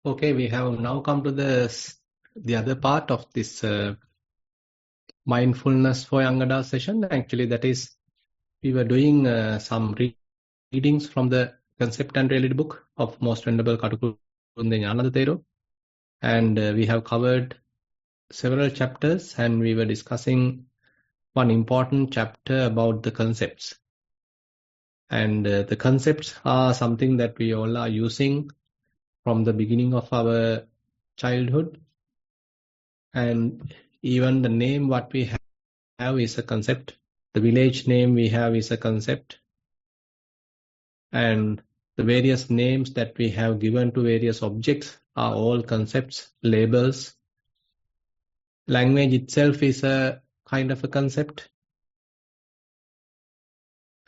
Okay, we have now come to the other part of this mindfulness for young adult session. Actually, that is, we were doing some readings from the Concept and Reality book of Most Venerable Katukunde Gnanada Thero, and we have covered several chapters, and we were discussing one important chapter about the concepts. And the concepts are something that we all are using from the beginning of our childhood, and even the name what we have is a concept. The village name we have is a concept, and the various names that we have given to various objects are all concepts, labels. Language itself is a kind of a concept,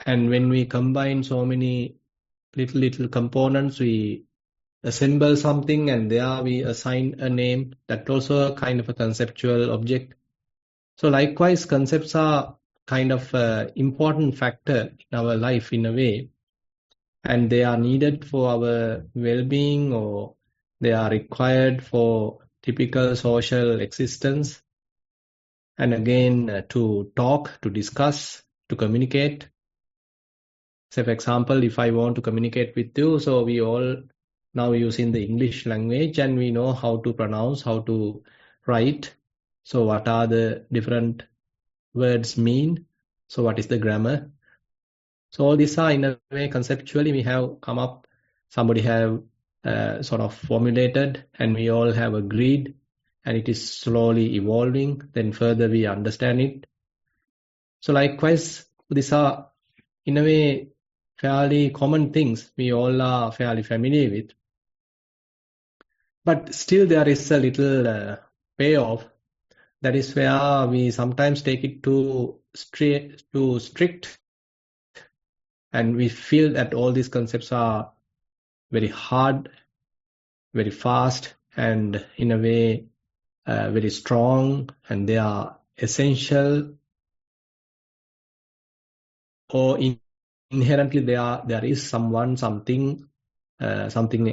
and when we combine so many little components, we assemble something, and there we assign a name. That also a kind of a conceptual object. So likewise, concepts are kind of an important factor in our life in a way, and they are needed for our well-being, or they are required for typical social existence, and again to talk, to discuss, to communicate. Say, for example, if I want to communicate with you, so we all now using the English language, and we know how to pronounce, how to write. So what are the different words mean? So what is the grammar? So all these are in a way conceptually we have come up, somebody have sort of formulated, and we all have agreed, and it is slowly evolving. Then further we understand it. So likewise, these are in a way fairly common things we all are fairly familiar with. But still there is a little payoff. That is where we sometimes take it too strict, and we feel that all these concepts are very hard, very fast, and in a way very strong, and they are essential, or inherently there is something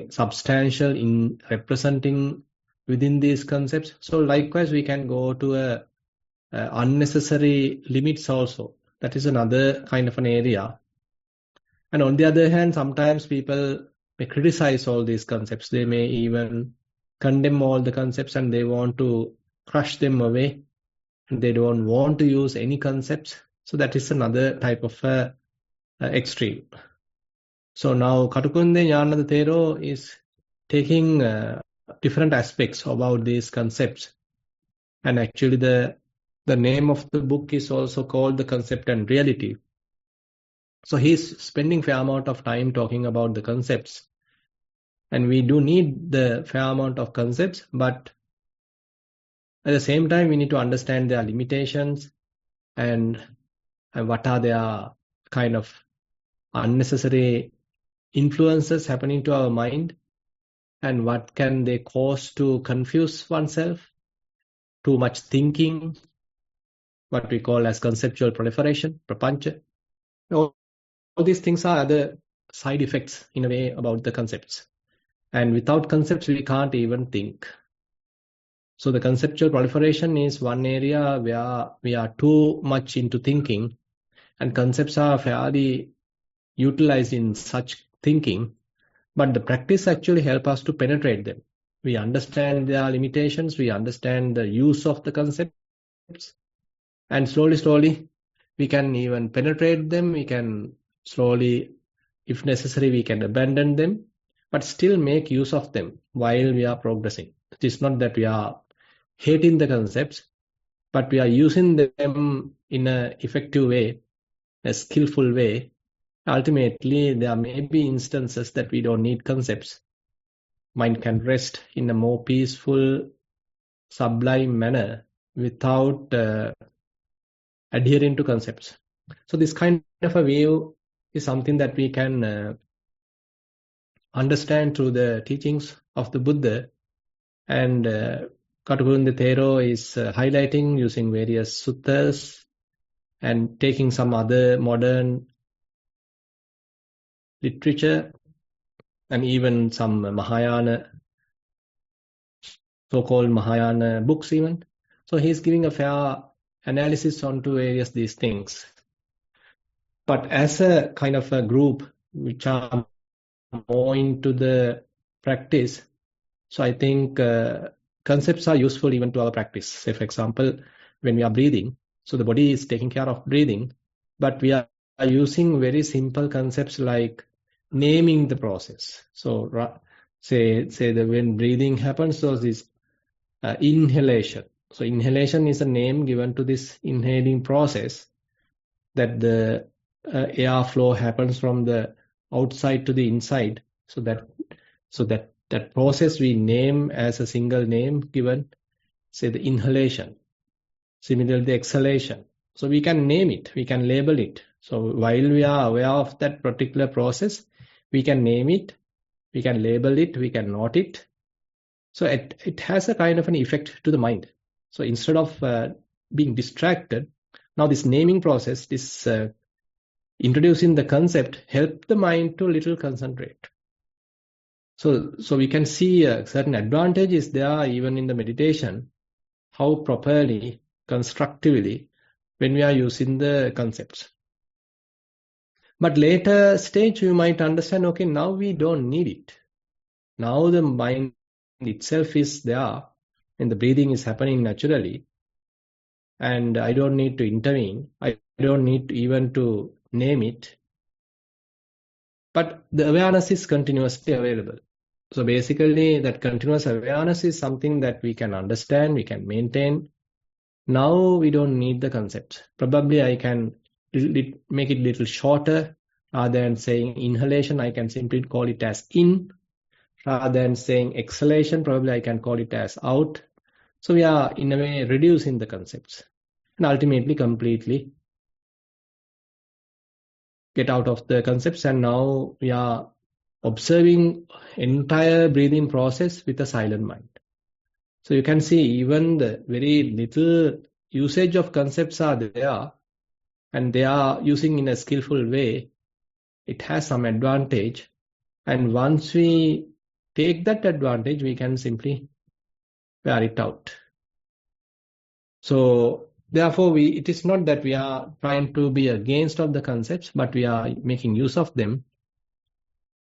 substantial in representing within these concepts. So likewise, we can go to a unnecessary limits also. That is another kind of an area. And on the other hand, sometimes people may criticize all these concepts. They may even condemn all the concepts, and they want to crush them away, and they don't want to use any concepts. So that is another type of extreme. So now Katukunde Gnanada Thero is taking different aspects about these concepts, and actually the name of the book is also called The Concept and Reality. So he's spending fair amount of time talking about the concepts, and we do need the fair amount of concepts, but at the same time we need to understand their limitations, and what are their kind of unnecessary influences happening to our mind, and what can they cause to confuse oneself, too much thinking, what we call as conceptual proliferation, prapancha. All these things are other side effects in a way about the concepts. And without concepts, we can't even think. So the conceptual proliferation is one area where we are too much into thinking, and concepts are fairly utilized in such thinking, but the practice actually helps us to penetrate them. We understand their limitations, we understand the use of the concepts, and slowly we can even penetrate them. We can slowly, if necessary, we can abandon them, but still make use of them while we are progressing. It is not that we are hating the concepts, but we are using them in an effective way, a skillful way. Ultimately, there may be instances that we don't need concepts. Mind can rest in a more peaceful, sublime manner without adhering to concepts. So this kind of a view is something that we can understand through the teachings of the Buddha, and Katukunde Thero is highlighting using various suttas and taking some other modern literature and even some Mahayana so-called Mahayana books even. So he's giving a fair analysis onto various these things. But as a kind of a group which are more into the practice, so I think concepts are useful even to our practice. Say, for example, when we are breathing, so the body is taking care of breathing, but we are using very simple concepts like naming the process. So say that when breathing happens, so this inhalation. So inhalation is a name given to this inhaling process, that the air flow happens from the outside to the inside. So that process we name as a single name given, say the inhalation. Similarly, the exhalation. So we can name it, we can label it. So while we are aware of that particular process, we can name it, we can label it, we can note it. So it has a kind of an effect to the mind. So instead of being distracted, now this naming process, this introducing the concept, help the mind to little concentrate. So we can see certain advantages there even in the meditation, how properly, constructively, when we are using the concepts. But later stage, you might understand, okay, now we don't need it. Now the mind itself is there and the breathing is happening naturally. And I don't need to intervene. I don't need even to name it. But the awareness is continuously available. So basically, that continuous awareness is something that we can understand, we can maintain. Now we don't need the concepts. Probably I can make it a little shorter. Rather than saying inhalation, I can simply call it as in. Rather than saying exhalation, probably I can call it as out. So we are in a way reducing the concepts and ultimately completely get out of the concepts, and now we are observing entire breathing process with a silent mind. So you can see even the very little usage of concepts are there, and they are using in a skillful way. It has some advantage, and once we take that advantage, we can simply wear it out. So therefore, it is not that we are trying to be against of the concepts, but we are making use of them.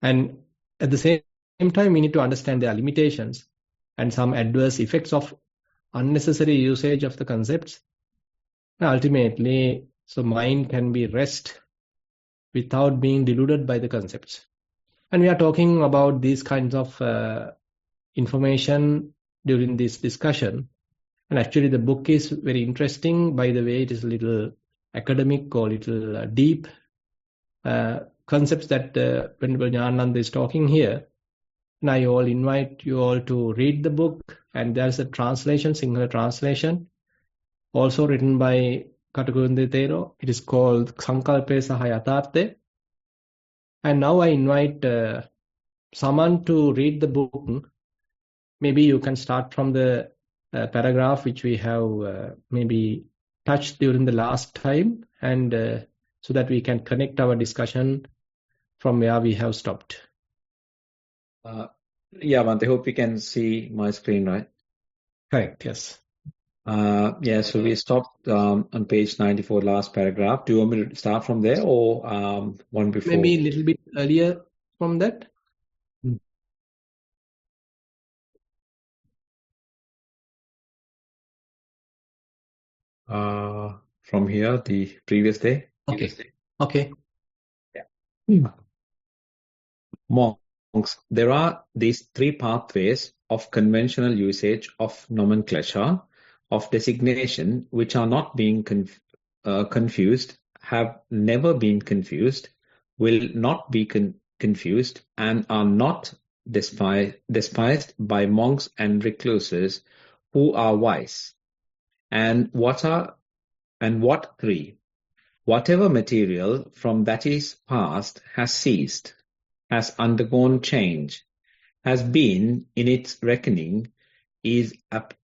And at the same time, we need to understand their limitations and some adverse effects of unnecessary usage of the concepts. And ultimately, so mind can be rest without being deluded by the concepts. And we are talking about these kinds of information during this discussion. And actually, the book is very interesting. By the way, it is a little academic or little deep concepts that Venerable Jnananda is talking here. And I all invite you all to read the book. And there's a translation, Sinhala translation, also written by Katagurunde Thero. It is called Sankalpe Saha Yathārthe. And now I invite someone to read the book. Maybe you can start from the paragraph which we have maybe touched during the last time, and so that we can connect our discussion from where we have stopped. Yeah, Bhante, I hope you can see my screen, right? Correct, yes. Yeah, so we stopped on page 94, last paragraph. Do you want me to start from there or one before? Maybe a little bit earlier from that. From here, the previous day? Okay. Yeah. Monks, there are these three pathways of conventional usage of nomenclature, of designation, which are not being confused, have never been confused, will not be confused, and are not despised by monks and recluses who are wise. And what three? Whatever material from that is past has ceased, has undergone change, has been in its reckoning, is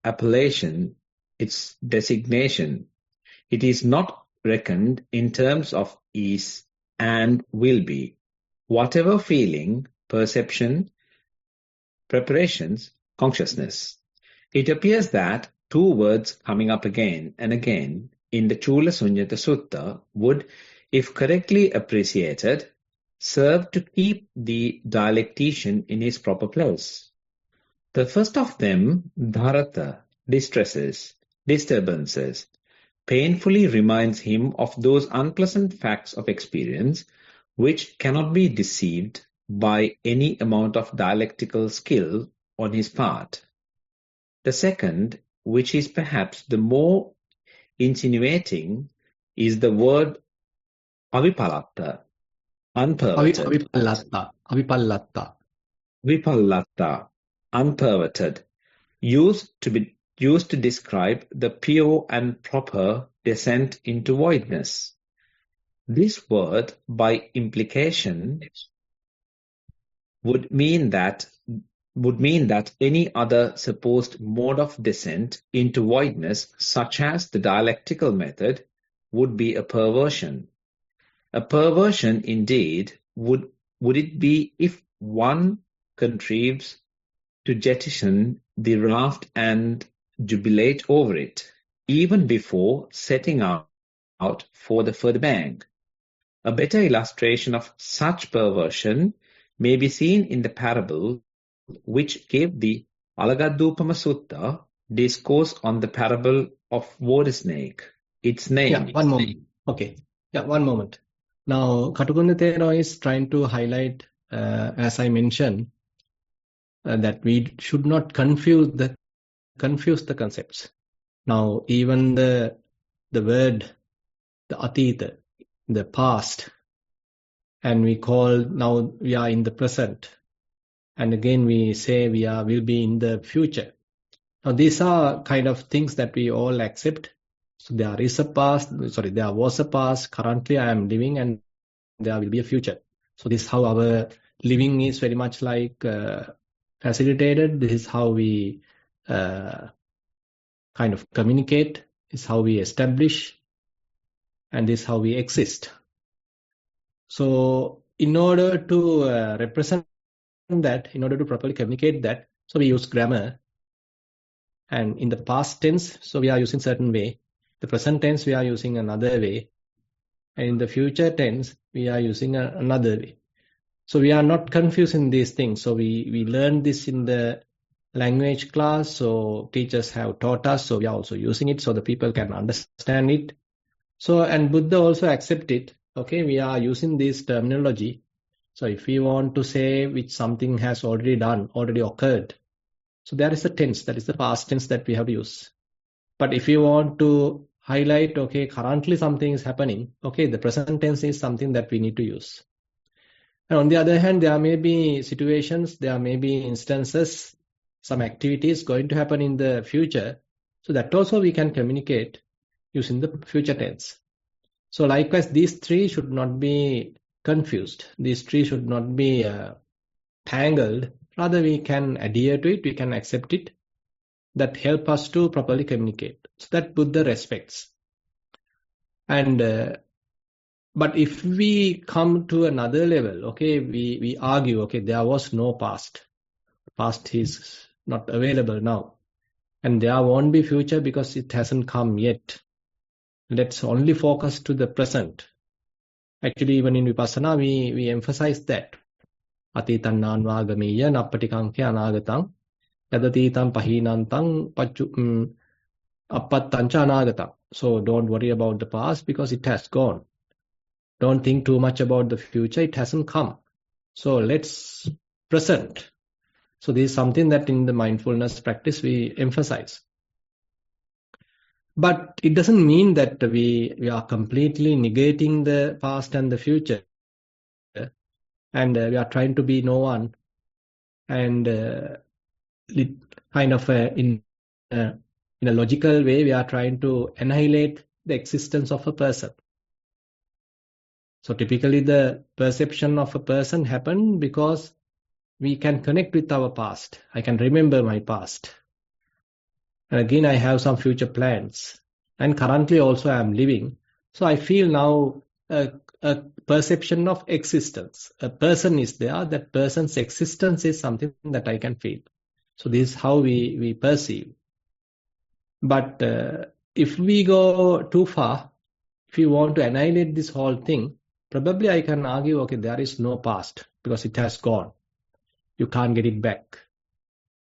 appellation, its designation. It is not reckoned in terms of is and will be. Whatever feeling, perception, preparations, consciousness. It appears that two words coming up again and again in the Chula Sunyata Sutta would, if correctly appreciated, serve to keep the dialectician in his proper place. The first of them, dharata, distresses, disturbances, painfully reminds him of those unpleasant facts of experience which cannot be deceived by any amount of dialectical skill on his part. The second, which is perhaps the more insinuating, is the word avipalatta, unperverted. Avipallatta. Vipalatta, unperverted, used to describe the pure and proper descent into voidness. This word, by implication, would mean that any other supposed mode of descent into voidness, such as the dialectical method, would be a perversion. A perversion, indeed, would it be if one contrives to jettison the raft and jubilate over it, even before setting out for the further bank. A better illustration of such perversion may be seen in the parable which gave the Alagadupama Sutta discourse on the parable of water snake. Its name. Yeah, one moment. Okay. Yeah, one moment. Now, Katukunda Thero is trying to highlight, as I mentioned, that we should not confuse the concepts. Now, even the word, the atita, the past, and now we are in the present, and again we say will be in the future. Now, these are kind of things that we all accept. So there was a past, currently I am living, and there will be a future. So this is how our living is very much like facilitated. This is how we kind of communicate. This is how we establish, and this is how we exist. So in order to represent that, in order to properly communicate that, so we use grammar. And in the past tense, so we are using certain way. The present tense, we are using another way. And in the future tense, we are using another way. So we are not confusing these things. So we learn this in the language class. So teachers have taught us. So we are also using it so the people can understand it. So, and Buddha also accept it. Okay, we are using this terminology. So if we want to say which something has already occurred, so there is a tense, that is the past tense that we have to use. But if you want to highlight, okay, currently something is happening, okay, the present tense is something that we need to use. And on the other hand, there may be situations, there may be instances, some activities going to happen in the future. So that also we can communicate using the future tense. So likewise, these three should not be confused. These three should not be tangled. Rather, we can adhere to it, we can accept it. That help us to properly communicate. So that Buddha respects. And but if we come to another level, okay, we argue, okay, there was no past. Past is not available now. And there won't be future because it hasn't come yet. Let's only focus to the present. Actually, even in Vipassana, we emphasize that. Atitan nanvagamiya nappatikankya anagatam yadatitam pahinantam appattancha anagatam. So don't worry about the past because it has gone. Don't think too much about the future. It hasn't come. So let's present. So this is something that in the mindfulness practice we emphasize. But it doesn't mean that we are completely negating the past and the future. And we are trying to be no one. And kind of in a logical way, we are trying to annihilate the existence of a person. So typically the perception of a person happens because we can connect with our past. I can remember my past. And again, I have some future plans. And currently also I am living. So I feel now a perception of existence. A person is there. That person's existence is something that I can feel. So this is how we perceive. But if we go too far, if you want to annihilate this whole thing, probably I can argue, okay, there is no past because it has gone. You can't get it back.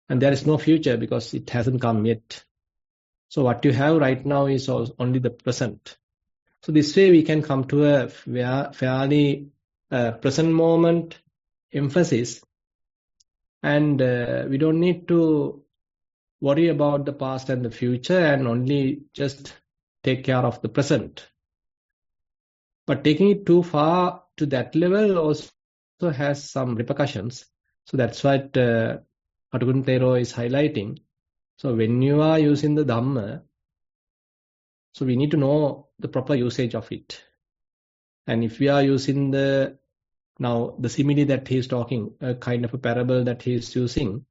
And there is no future because it hasn't come yet. So what you have right now is only the present. So this way we can come to a fairly present moment emphasis, and we don't need to worry about the past and the future and only just take care of the present. But taking it too far to that level also has some repercussions. So that's what Thero is highlighting. So when you are using the Dhamma, so we need to know the proper usage of it. And if we are using the simile that he is talking, a kind of a parable that he is using,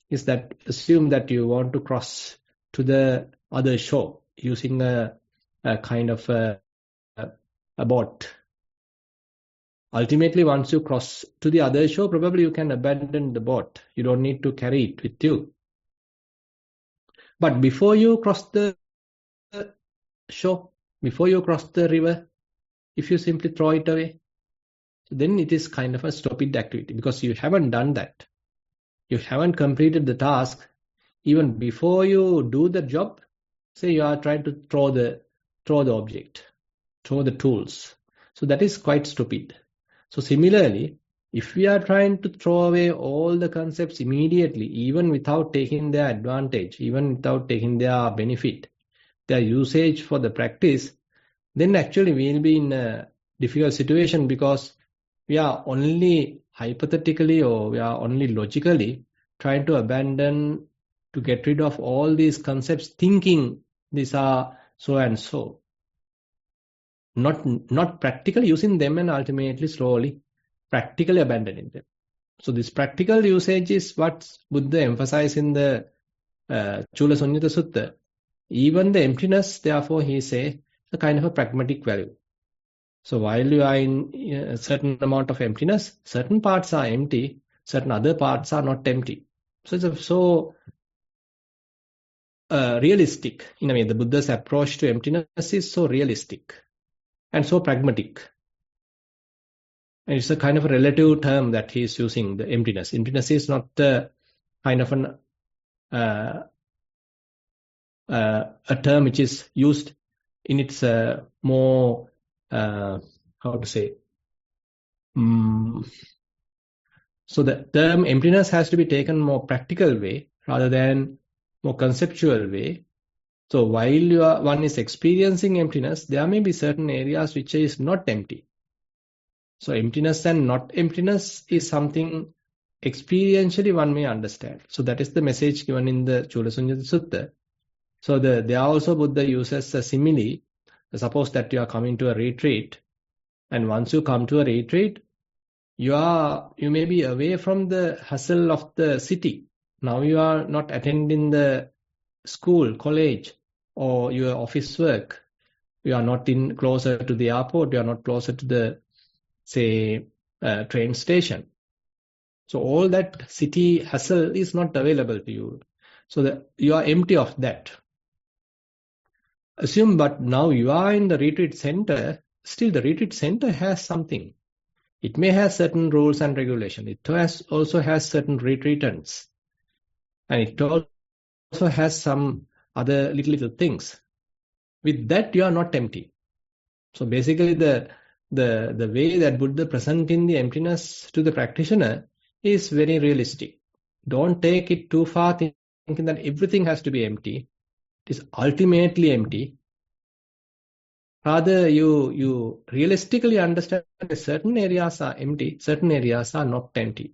is that assume that you want to cross to the other shore using a kind of a boat. Ultimately, once you cross to the other shore, probably you can abandon the boat. You don't need to carry it with you. But before you cross the shore, before you cross the river, if you simply throw it away, then it is kind of a stupid activity because you haven't done that. You haven't completed the task. Even before you do the job, say you are trying to throw the object, throw the tools. So that is quite stupid. So similarly, if we are trying to throw away all the concepts immediately, even without taking their advantage, even without taking their benefit, their usage for the practice, then actually we will be in a difficult situation because we are only hypothetically or we are only logically trying to abandon, to get rid of all these concepts, thinking these are so and so. Not practically using them and ultimately slowly practically abandoning them. So this practical usage is what Buddha emphasized in the Chula Sunyata Sutta. Even the emptiness, therefore, he says, a kind of a pragmatic value. So while you are in a certain amount of emptiness, certain parts are empty, certain other parts are not empty. So it's so realistic. In a way, the Buddha's approach to emptiness is so realistic and so pragmatic. And it's a kind of a relative term that he is using, the emptiness. Emptiness is not a kind of a term which is used in its more, how to say, so the term emptiness has to be taken more practical way rather than more conceptual way. So while one is experiencing emptiness, there may be certain areas which is not empty. So emptiness and not emptiness is something experientially one may understand. So that is the message given in the Chula Sunyata Sutta. So there also Buddha uses a simile. Suppose that you are coming to a retreat, and once you come to a retreat, you may be away from the hustle of the city. Now you are not attending the school, college, or your office work. You are not closer to the airport. You are not closer to the, say, train station. So all that city hustle is not available to you. So you are empty of that. Assume, but now you are in the retreat center. Still, the retreat center has something. It may have certain rules and regulations. It also has certain retreatants. And it also has some other little things. With that, you are not empty. So basically, the way that Buddha presenting the emptiness to the practitioner is very realistic. Don't take it too far thinking that everything has to be empty. It is ultimately empty. Rather, you realistically understand that certain areas are empty, certain areas are not empty.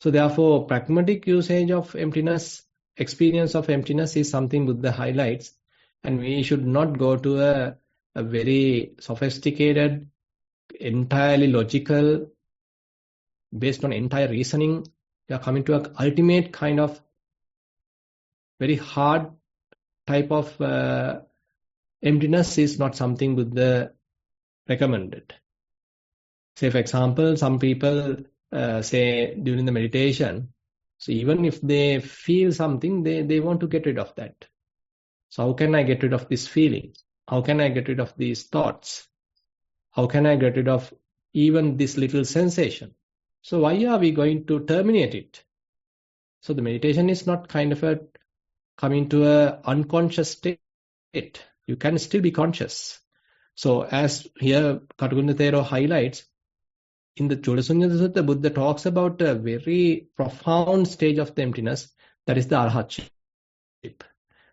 So therefore, pragmatic usage of emptiness, experience of emptiness is something Buddha highlights. And we should not go to a very sophisticated, entirely logical, based on entire reasoning. We are coming to an ultimate kind of very hard type of emptiness is not something Buddha recommended. Say, for example, some people say during the meditation, so even if they feel something, they want to get rid of that. So how can I get rid of this feeling? How can I get rid of these thoughts? How can I get rid of even this little sensation? So why are we going to terminate it? So the meditation is not kind of a coming to a unconscious state. You can still be conscious. So as here Katukunda Thero highlights, in the Chodasunyata Sutta, Buddha talks about a very profound stage of the emptiness, that is the arhatship,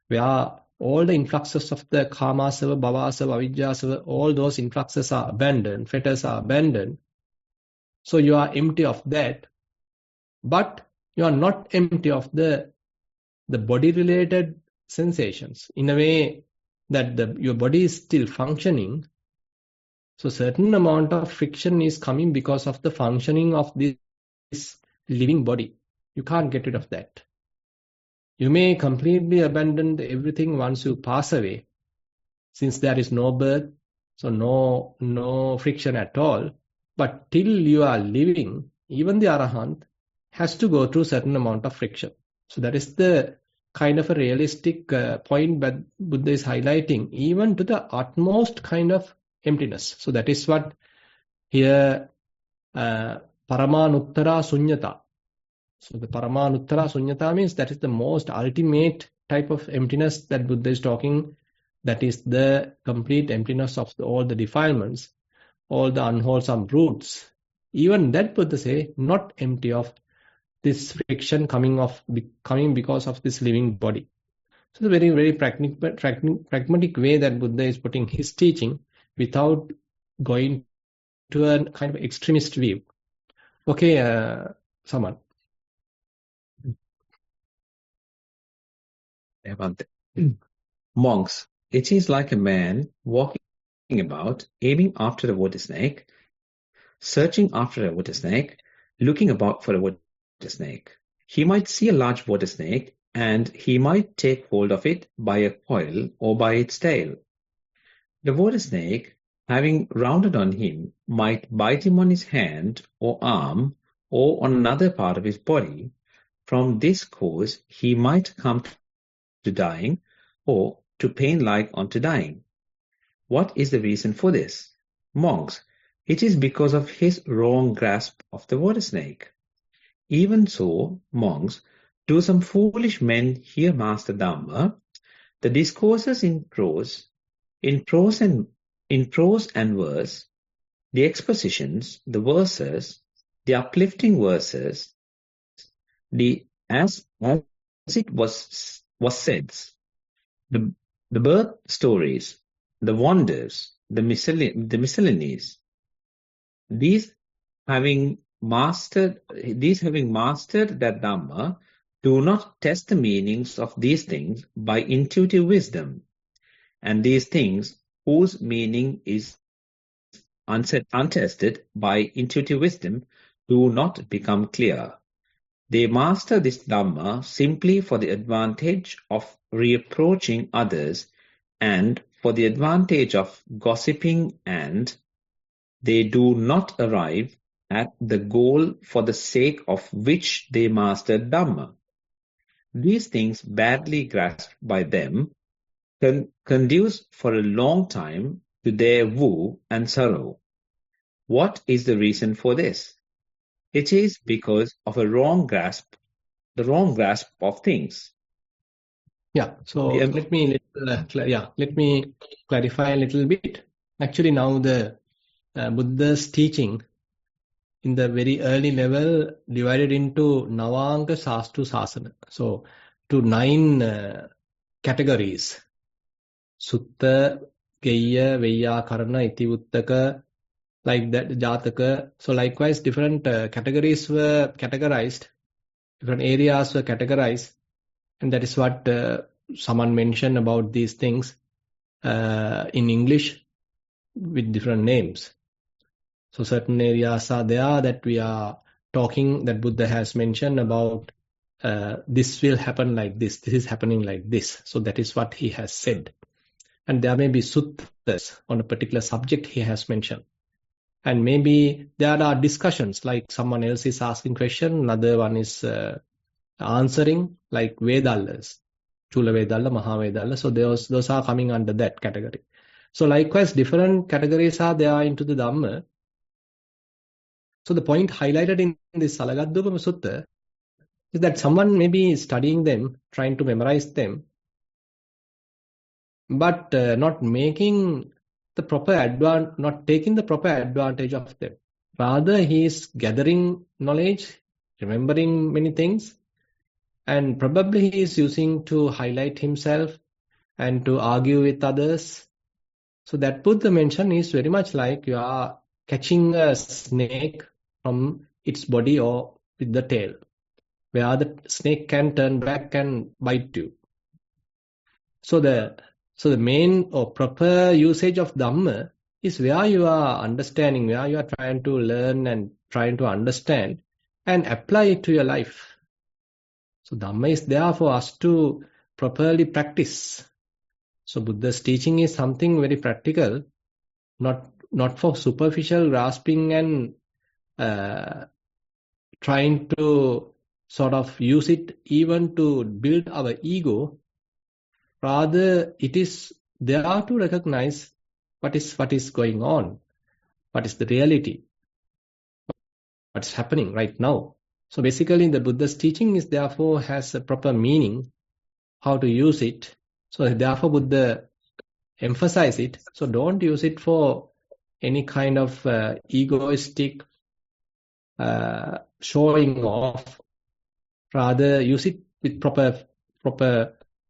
where all the influxes of the karmasava, bhavasava, avijjasava, all those influxes are abandoned, fetters are abandoned. So you are empty of that, but you are not empty of the body-related sensations in a way that your body is still functioning. So certain amount of friction is coming because of the functioning of this living body. You can't get rid of that. You may completely abandon everything once you pass away, since there is no birth, so no friction at all. But till you are living, even the Arahant has to go through certain amount of friction. So that is the kind of a realistic point that Buddha is highlighting, even to the utmost kind of emptiness. So that is what here Paramanuttara Sunyata. So the Paramanuttara Sunyata means that is the most ultimate type of emptiness that Buddha is talking. That is the complete emptiness of all the defilements, all the unwholesome roots. Even that Buddha say not empty of this friction coming because of this living body. So the very pragmatic way that Buddha is putting his teaching without going to a kind of extremist view. Okay, Saman. Monks, it is like a man walking about, aiming after a water snake, searching after a water snake, looking about for a water snake. He might see a large water snake, and he might take hold of it by a coil or by its tail. The water snake, having rounded on him, might bite him on his hand or arm or on another part of his body. From this cause, he might come to dying or to pain like unto dying. What is the reason for this? Monks, it is because of his wrong grasp of the water snake. Even so, monks, do some foolish men here master Dhamma? The discourses in prose and verse, the expositions, the verses, the uplifting verses, as it was said, the birth stories, the wonders, the miscellanies, these having mastered that Dhamma, do not test the meanings of these things by intuitive wisdom, and these things whose meaning is untested by intuitive wisdom do not become clear. They master this Dhamma simply for the advantage of reapproaching others and for the advantage of gossiping, and they do not arrive at the goal for the sake of which they mastered Dhamma. These things, badly grasped by them, conduce for a long time to their woe and sorrow. What is the reason for this? It is because of the wrong grasp of things. Yeah, so let me clarify a little bit. Actually, now the Buddha's teaching in the very early level divided into Navanga Sastu Sasana. So to 9 categories. Sutta, Geya, Veyyakarana, Itivuttaka, like that, Jataka. So likewise, different categories were categorized, different areas were categorized, and that is what someone mentioned about these things in English with different names. So certain areas are there that we are talking, that Buddha has mentioned about this will happen like this is happening like this. So that is what he has said. And there may be suttas on a particular subject he has mentioned. And maybe there are discussions, like someone else is asking question, another one is answering, like Vedallas. Chula Vedalla, Mahavedalla. So those are coming under that category. So likewise, different categories are there into the Dhamma. So the point highlighted in this Salagaddupa Sutta is that someone may be studying them, trying to memorize them, but not taking the proper advantage of them. Rather, he is gathering knowledge, remembering many things, and probably he is using to highlight himself and to argue with others. So that Buddha mention is very much like you are catching a snake from its body or with the tail, where the snake can turn back and bite you. So the main or proper usage of Dhamma is where you are understanding, where you are trying to learn and trying to understand and apply it to your life. So Dhamma is there for us to properly practice. So Buddha's teaching is something very practical, not for superficial grasping and trying to sort of use it even to build our ego. Rather, it is there to recognize what is going on, what is the reality, what's happening right now. So basically, the Buddha's teaching is therefore has a proper meaning, how to use it. So therefore, Buddha emphasize it. So don't use it for any kind of egoistic showing off. Rather, use it with proper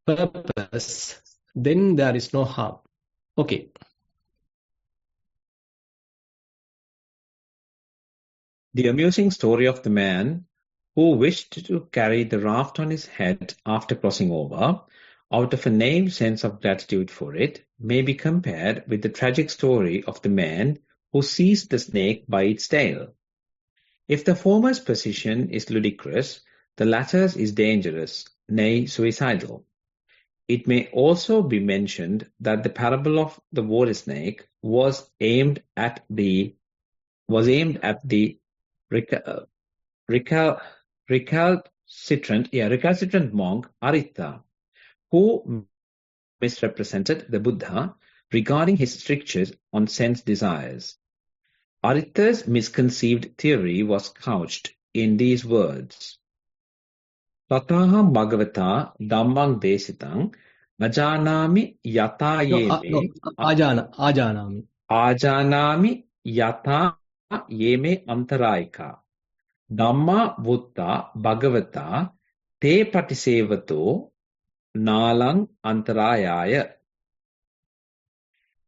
purpose. Then there is no harm. Okay. The amusing story of the man who wished to carry the raft on his head after crossing over, out of a naive sense of gratitude for it, may be compared with the tragic story of the man who seized the snake by its tail. If the former's position is ludicrous, the latter's is dangerous, nay, suicidal. It may also be mentioned that the parable of the water snake was aimed at the recalcitrant monk Aritta, who misrepresented the Buddha regarding his strictures on sense desires. Aritta's misconceived theory was couched in these words: Tataham Bhagavata Dhammang Desitang Ajanami Yata Yeme Ajanami. Ajanami Yata Yeme Antarayika Dhamma Vutta Bhagavata Te Patisevato Nalang Antarayaya.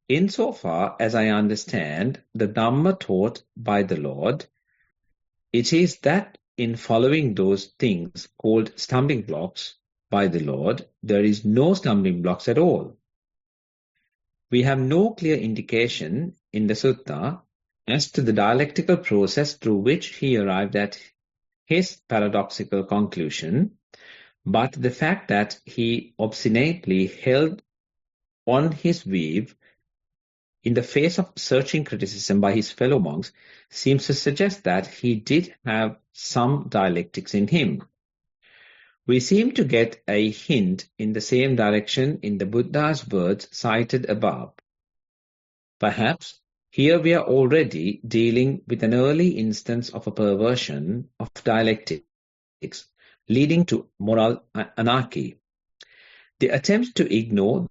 Insofar as I understand the Dhamma taught by the Lord, it is that in following those things called stumbling blocks by the Lord, there is no stumbling blocks at all. We have no clear indication in the sutta as to the dialectical process through which he arrived at his paradoxical conclusion, but the fact that he obstinately held on his view in the face of searching criticism by his fellow monks seems to suggest that he did have some dialectics in him. We seem to get a hint in the same direction in the Buddha's words cited above. Perhaps here we are already dealing with an early instance of a perversion of dialectics, leading to moral anarchy. The attempt to ignore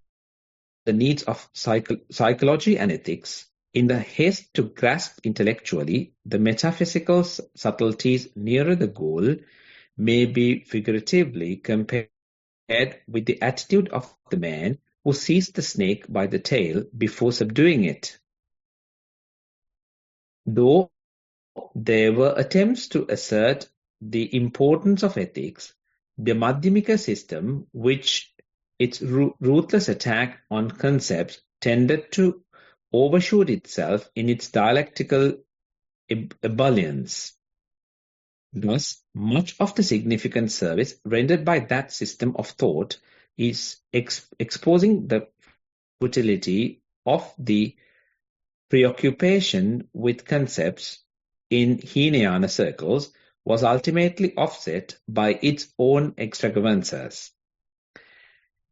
the needs of psychology and ethics in the haste to grasp intellectually the metaphysical subtleties nearer the goal may be figuratively compared with the attitude of the man who seized the snake by the tail before subduing it. Though there were attempts to assert the importance of ethics, the Madhyamika system, which its ruthless attack on concepts tended to overshoot itself in its dialectical ebullience. Thus, much of the significant service rendered by that system of thought is exposing the futility of the preoccupation with concepts in Hinayana circles was ultimately offset by its own extravagances.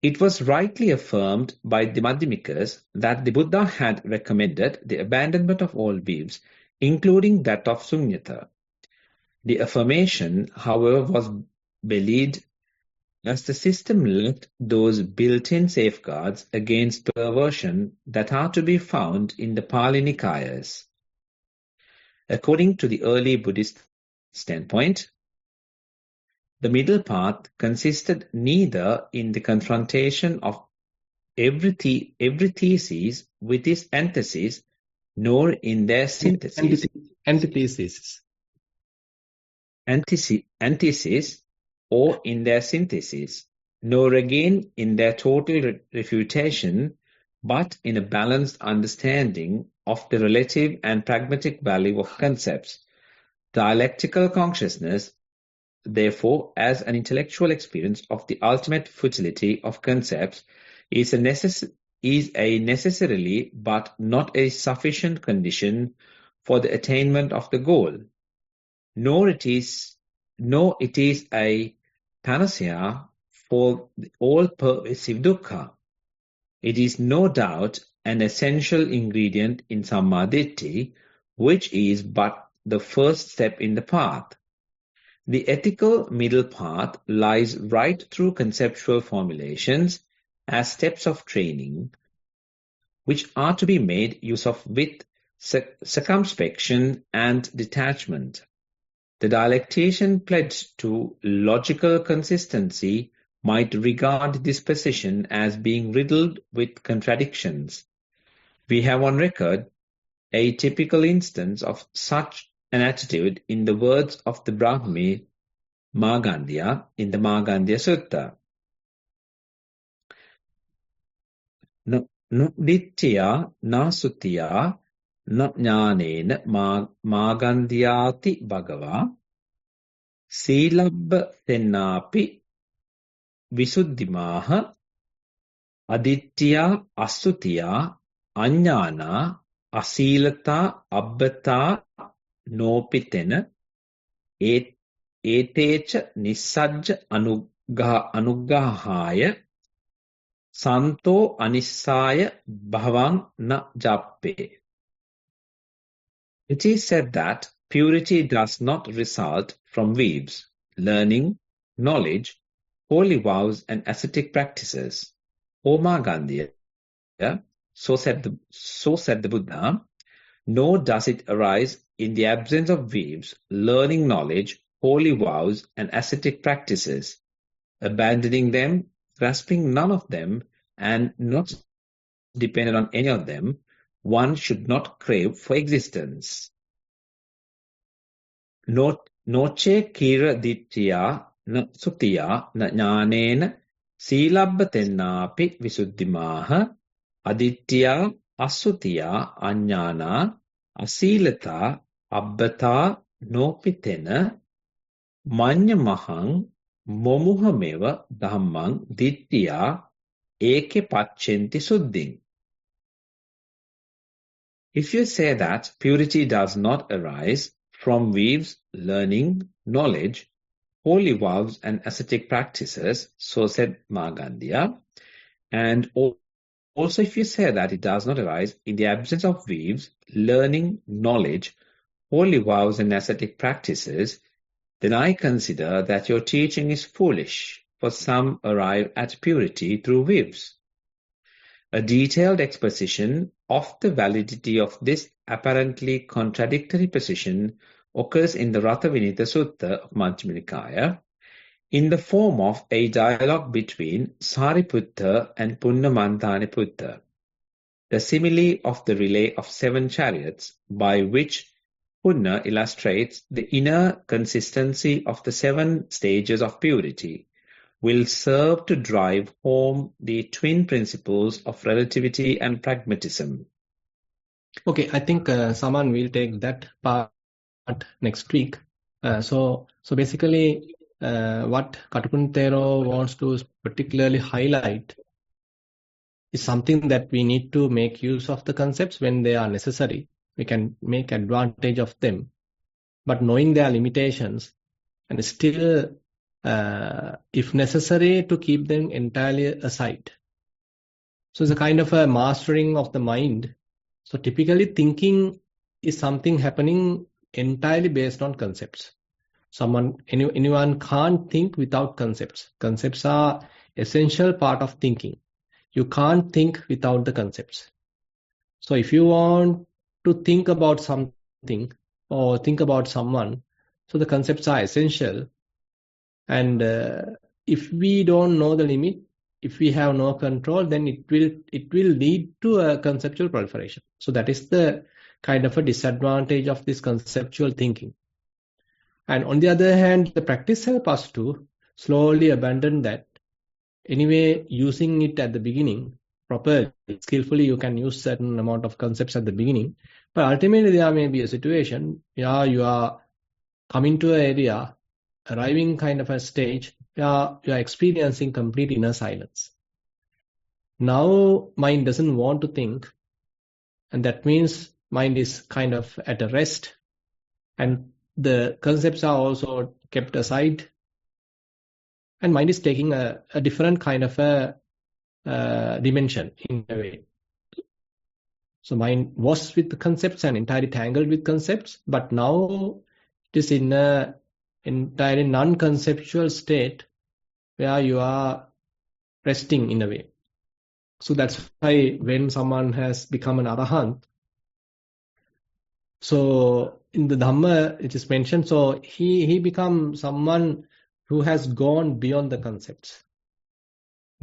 It was rightly affirmed by the Madhyamikas that the Buddha had recommended the abandonment of all views, including that of Sunyata. The affirmation, however, was belied as the system lacked those built-in safeguards against perversion that are to be found in the Pali Nikayas. According to the early Buddhist standpoint, the middle path consisted neither in the confrontation of every thesis with its antithesis, nor in their synthesis. Antithesis. Antithesis, or in their synthesis, nor again in their total refutation, but in a balanced understanding of the relative and pragmatic value of concepts. Dialectical consciousness, therefore, as an intellectual experience of the ultimate futility of concepts, is a necessarily but not a sufficient condition for the attainment of the goal, nor it is a panacea for the all-pervasive dukkha. It is no doubt an essential ingredient in Sammaditthi, which is but the first step in the path. The ethical middle path lies right through conceptual formulations as steps of training, which are to be made use of with circumspection and detachment. The dialectician pledged to logical consistency might regard this position as being riddled with contradictions. We have on record a typical instance of such an attitude in the words of the Brahmi Margandhya in the Margandhya Sutta. No dittya na sutiya na jnanena Margandhyati bhagava silabba tennapi visuddhimaha aditya asutiya anyana asilata abbata nopitena etecha nissajja anuggahaya santo anissaya bhavan na jappe. It is said that purity does not result from weaves, learning, knowledge, holy vows and ascetic practices. O Margandhya, so said the Buddha, nor does it arise in the absence of weaves, learning knowledge, holy vows and ascetic practices. Abandoning them, grasping none of them, and not dependent on any of them, one should not crave for existence. Noce kira dittya na sutiya na jnanena silabba tennapi visuddhimaha aditya asutiya anyana asilata abbata nopitena manyamahang momuhameva dhammang dittya eke pacchenti suddhing. If you say that purity does not arise from weaves, learning, knowledge, holy vows and ascetic practices, so said Margandhya, and also if you say that it does not arise in the absence of weaves, learning, knowledge, holy vows and ascetic practices, then I consider that your teaching is foolish, for some arrive at purity through weaves. A detailed exposition of the validity of this apparently contradictory position occurs in the Ratha Vinita Sutta of Majjhima Nikaya in the form of a dialogue between Sariputta and Punnamanthaniputta. The simile of the relay of 7 chariots by which Punna illustrates the inner consistency of the 7 stages of purity will serve to drive home the twin principles of relativity and pragmatism. Okay, I think Saman will take that part next week. So basically, what Katapun Thero wants to particularly highlight is something that we need to make use of the concepts when they are necessary. We can make advantage of them, but knowing their limitations and still if necessary, to keep them entirely aside. So it's a kind of a mastering of the mind. So typically thinking is something happening entirely based on concepts. Anyone can't think without concepts. Concepts are essential part of thinking. You can't think without the concepts. So if you want to think about something or think about someone, so the concepts are essential. And if we don't know the limit, if we have no control, then it will lead to a conceptual proliferation. So that is the kind of a disadvantage of this conceptual thinking. And on the other hand, the practice helps us to slowly abandon that. Anyway, using it at the beginning properly, skillfully, you can use certain amount of concepts at the beginning. But ultimately, there may be a situation where you are coming to an area, arriving kind of a stage where you are experiencing complete inner silence. Now, mind doesn't want to think, and that means mind is kind of at a rest, and the concepts are also kept aside, and mind is taking a different kind of a dimension in a way. So mind was with the concepts and entirely tangled with concepts, but now it is in a entirely non-conceptual state where you are resting in a way. So that's why when someone has become an arahant, so in the Dhamma it is mentioned, so he becomes someone who has gone beyond the concepts,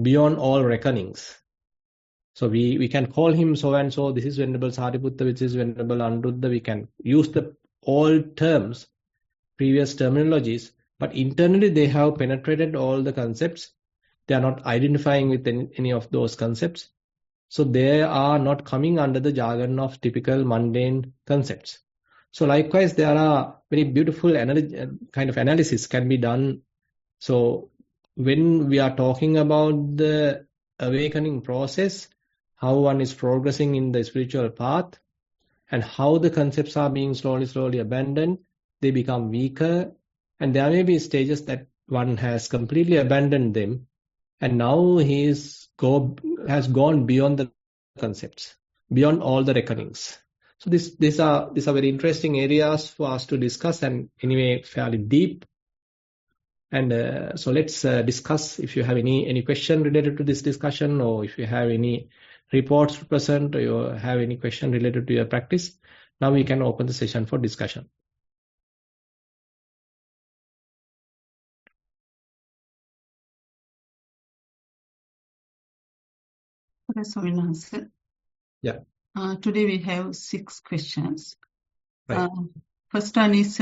beyond all reckonings. So we can call him so and so, this is Venerable Sariputta, which is Venerable Anuruddha. We can use the old terms, previous terminologies, but internally they have penetrated all the concepts. They are not identifying with any of those concepts. So they are not coming under the jargon of typical mundane concepts. So likewise, there are very beautiful kind of analysis can be done. So when we are talking about the awakening process, how one is progressing in the spiritual path, and how the concepts are being slowly abandoned, they become weaker, and there may be stages that one has completely abandoned them, and now he has gone beyond the concepts, beyond all the reckonings. So these are very interesting areas for us to discuss, and anyway fairly deep. And so let's discuss. If you have any question related to this discussion, or if you have any reports to present, or you have any question related to your practice, now we can open the session for discussion. Yeah. Today we have 6 questions. Right. First one is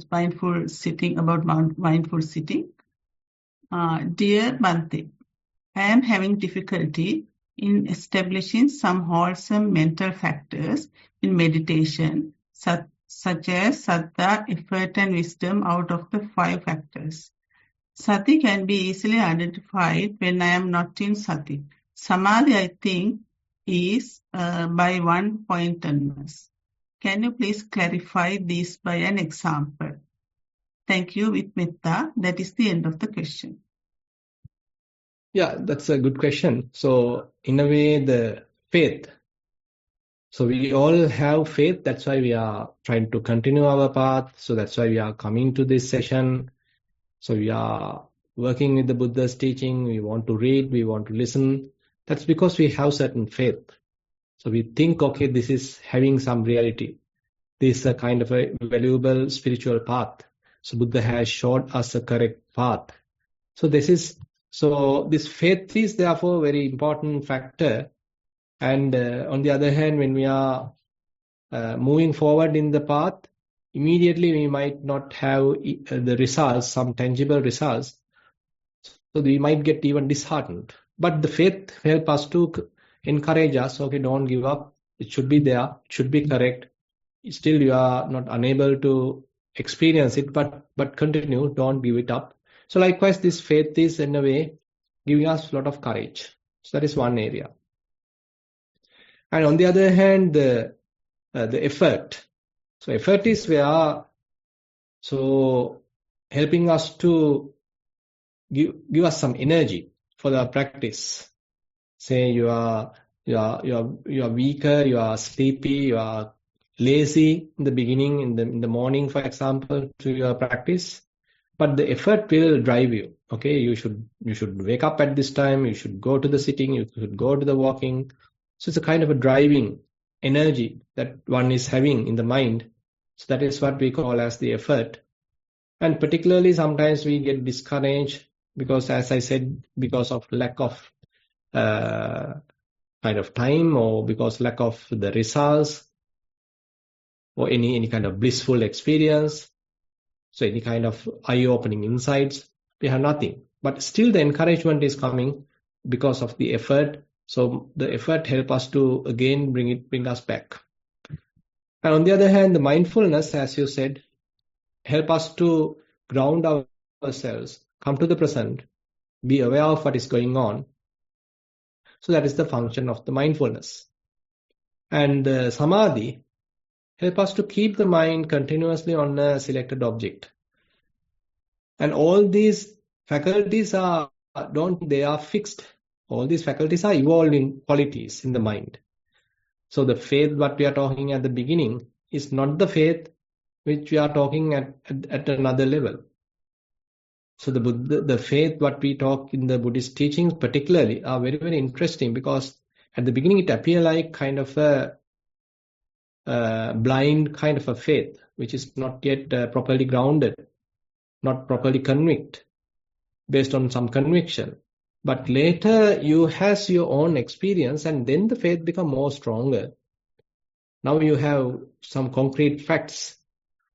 mindful sitting, about mindful sitting. Dear Bhante, I am having difficulty in establishing some wholesome mental factors in meditation, such as saddha, effort and wisdom out of the 5 factors. Sati can be easily identified when I am not in sati. Samadhi, I think, is by one-pointedness. Can you please clarify this by an example? Thank you, with metta. That is the end of the question. Yeah, that's a good question. So in a way, the faith. So we all have faith. That's why we are trying to continue our path. So that's why we are coming to this session. So we are working with the Buddha's teaching. We want to read. We want to listen. That's because we have certain faith. So we think, okay, this is having some reality. This is a kind of a valuable spiritual path. So Buddha has showed us a correct path. So this faith is therefore a very important factor. And on the other hand, when we are moving forward in the path, immediately we might not have the results, some tangible results. So we might get even disheartened. But the faith helps us to encourage us, okay, don't give up. It should be there. It should be correct. Still, you are not unable to experience it, but continue. Don't give it up. So likewise, this faith is in a way giving us a lot of courage. So that is one area. And on the other hand, the effort. So effort is where helping us to give us some energy for the practice. Say you are weaker, you are sleepy, you are lazy in the beginning, in the morning, for example, to your practice. But the effort will drive you. Okay, you should wake up at this time. You should go to the sitting. You should go to the walking. So it's a kind of a driving energy that one is having in the mind. So that is what we call as the effort. And particularly sometimes we get discouraged because, as I said, because of lack of kind of time, or because lack of the results, or any kind of blissful experience. So any kind of eye-opening insights, we have nothing. But still the encouragement is coming because of the effort. So the effort help us to again bring us back. And on the other hand, the mindfulness, as you said, help us to ground ourselves, come to the present, be aware of what is going on. So that is the function of the mindfulness. And the samadhi help us to keep the mind continuously on a selected object. And all these faculties are fixed. All these faculties are evolving qualities in the mind. So the faith what we are talking at the beginning is not the faith which we are talking at another level. So the faith what we talk in the Buddhist teachings particularly are very, very interesting, because at the beginning it appears like kind of a blind kind of a faith, which is not yet properly grounded, not properly convict, based on some conviction. But later you has your own experience, and then the faith become more stronger. Now you have some concrete facts.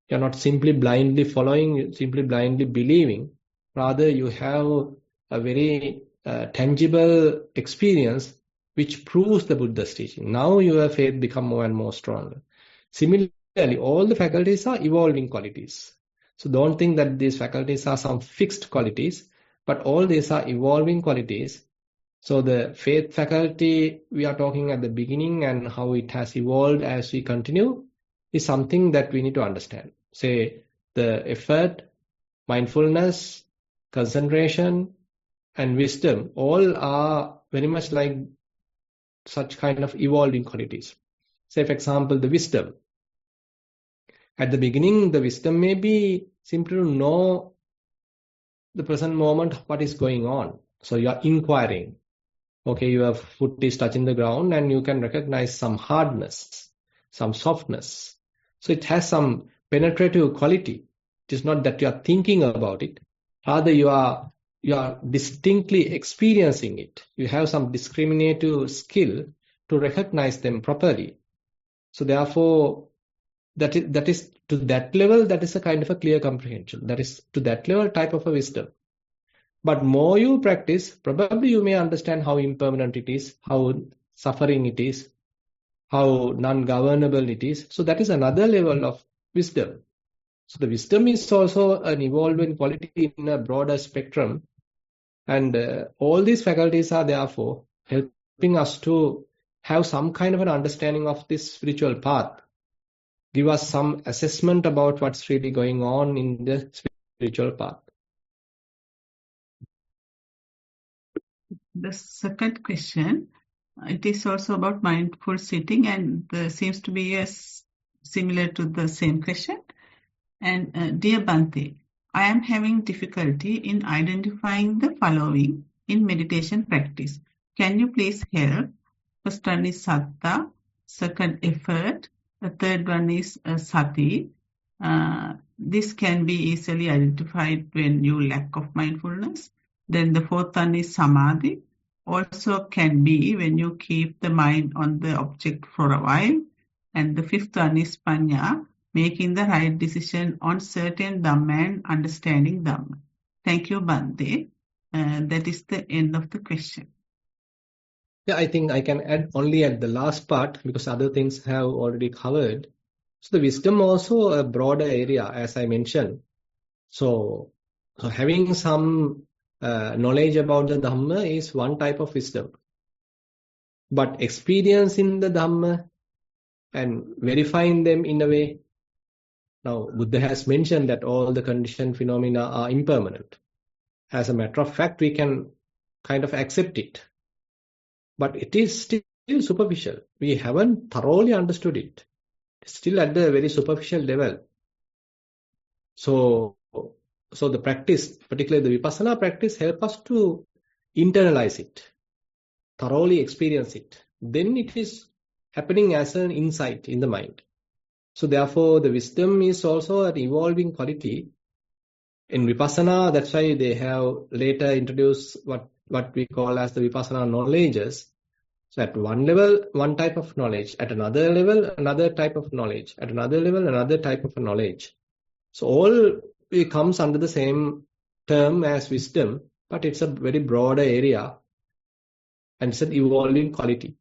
You're not simply blindly following, simply blindly believing. Rather, you have a very tangible experience which proves the Buddha's teaching. Now your faith become more and more stronger. Similarly, all the faculties are evolving qualities. So don't think that these faculties are some fixed qualities, but all these are evolving qualities. So the faith faculty we are talking at the beginning and how it has evolved as we continue is something that we need to understand. Say the effort, mindfulness, concentration, and wisdom all are very much like such kind of evolving qualities. Say, for example, the wisdom. At the beginning, the wisdom may be simply to know the present moment, what is going on. So you are inquiring. Okay, your foot is touching the ground and you can recognize some hardness, some softness. So it has some penetrative quality. It is not that you are thinking about it. Rather, you are distinctly experiencing it. You have some discriminative skill to recognize them properly. So therefore, that is to that level, that is a kind of a clear comprehension. That is to that level type of a wisdom. But more you practice, probably you may understand how impermanent it is, how suffering it is, how non-governable it is. So that is another level of wisdom. So the wisdom is also an evolving quality in a broader spectrum. And all these faculties are therefore helping us to have some kind of an understanding of this spiritual path. Give us some assessment about what's really going on in the spiritual path. The second question, it is also about mindful sitting, and seems to be similar to the same question. And dear Bhante, I am having difficulty in identifying the following in meditation practice. Can you please help? First one is satta, second effort, the third one is sati. This can be easily identified when you lack of mindfulness. Then the fourth one is samadhi. Also can be when you keep the mind on the object for a while. And the fifth one is panya, making the right decision on certain dhamma and understanding dhamma. Thank you, Bhante. That is the end of the question. Yeah, I think I can add only at the last part because other things have already covered. So the wisdom also a broader area, as I mentioned. So having some knowledge about the Dhamma is one type of wisdom. But experiencing the Dhamma and verifying them in a way. Now, Buddha has mentioned that all the conditioned phenomena are impermanent. as a matter of fact, we can kind of accept it. But it is still superficial. We haven't thoroughly understood it. It's still at the very superficial level. So the practice, particularly the vipassana practice, help us to internalize it, thoroughly experience it. Then it is happening as an insight in the mind. So therefore, the wisdom is also an evolving quality. In vipassana, that's why they have later introduced what we call as the vipassana knowledges. So at one level, one type of knowledge. At another level, another type of knowledge. At another level, another type of knowledge. So all it comes under the same term as wisdom, but it's a very broader area and it's an evolving quality.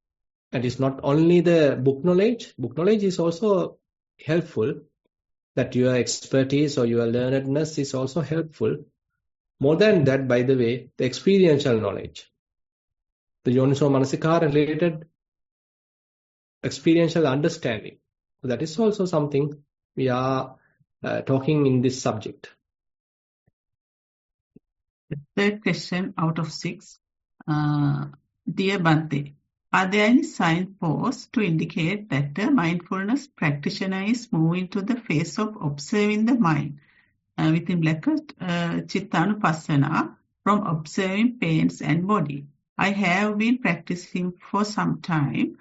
And it's not only the book knowledge. Book knowledge is also helpful, that your expertise or your learnedness is also helpful. More than that, by the way, the experiential knowledge, the yoniso manasikara related experiential understanding. So that is also something we are talking in this subject. Third question out of 6. Dear Bhante, are there any signposts to indicate that the mindfulness practitioner is moving to the phase of observing the mind, within bracket, Chittanupassana, from observing pains and body? I have been practicing for some time